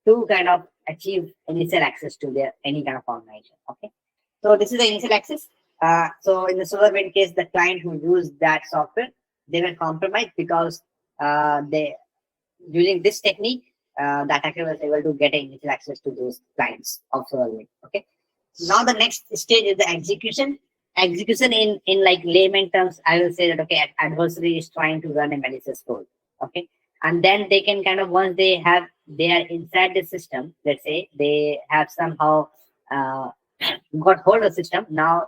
to kind of achieve initial access to their any kind of organization. Okay, so this is the initial access. So in the SolarWind case, the client who used that software, they were compromised because they using this technique, the attacker was able to get initial access to those clients of SolarWind. Okay, now the next stage is the execution. Execution in like layman terms, I will say that okay, adversary is trying to run a malicious code. Okay, and then they can kind of once they are inside the system. Let's say they have somehow uh, got hold of the system. Now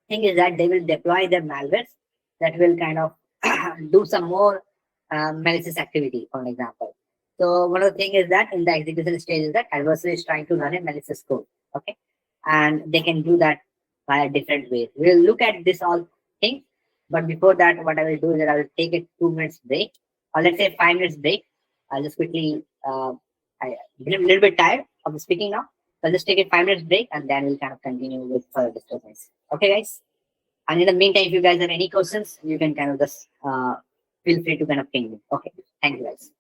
thing is that they will deploy their malwares that will kind of do some more malicious activity, for example. So one of the things is that in the execution stage is that adversary is trying to run a malicious code. Okay, and they can do that by different ways. We'll look at this all things, but before that, what I will do is that I will take a 2 minutes break, or let's say 5 minutes break. I'll just quickly. I'm a little bit tired of the speaking now. So I'll just take a 5 minutes break, and then we'll kind of continue with further discussions. Okay, guys. And in the meantime, if you guys have any questions, you can kind of just feel free to kind of ping me. Okay. Thank you, guys.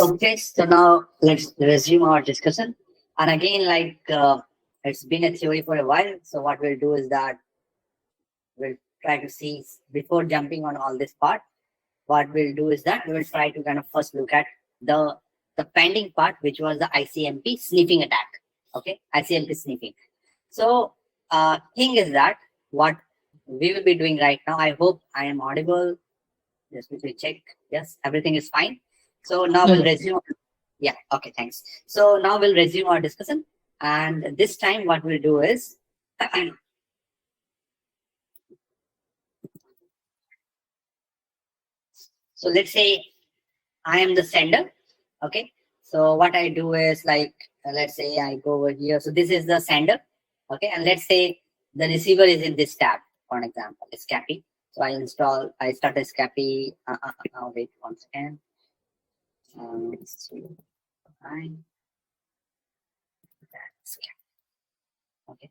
Okay, so now let's resume our discussion. And again, it's been a theory for a while. So what we'll do is that we'll try to see before jumping on all this part. What we'll do is that we will try to kind of first look at the pending part, which was the ICMP sniffing attack. Okay, ICMP sniffing. So thing is that what we will be doing right now. I hope I am audible. Just quickly check. Yes, everything is fine. So now we'll resume. Yeah, okay, thanks. So now we'll resume our discussion. And this time what we'll do is, so let's say I am the sender. Okay. So what I do is let's say I go over here. So this is the sender. Okay. And let's say the receiver is in this tab, for an example, Escape. So I start Escape. Wait one second. Fine. Okay.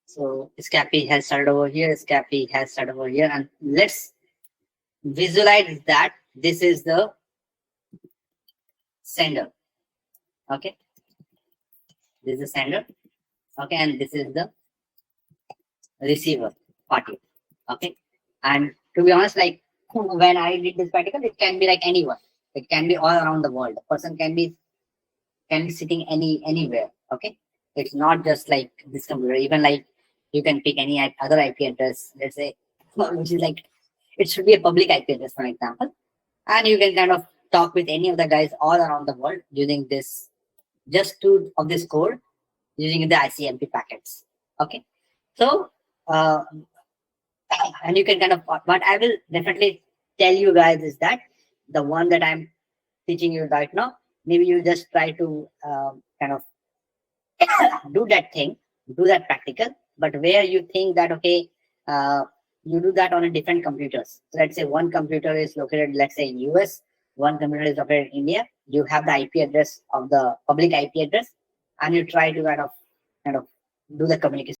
So Escape has started over here. Escape has started over here. And let's visualize that this is the sender. Okay. This is the sender. Okay. And this is the receiver party. Okay. And to be honest, like when I did this practical, it can be like anyone. It can be all around the world. The person can be sitting anywhere. Okay. It's not just like this computer. Even like you can pick any other IP address, let's say, which is like it should be a public IP address, for example. And you can kind of talk with any of the guys all around the world using this just two of this code using the ICMP packets. Okay. So and you can kind of, what I will definitely tell you guys is that the one that I'm teaching you right now, maybe you just try to kind of do that thing, do that practical, but where you think that, okay, you do that on a different computers. So let's say one computer is located, let's say in US, one computer is located in India, you have the IP address of the public IP address, and you try to kind of do the communication.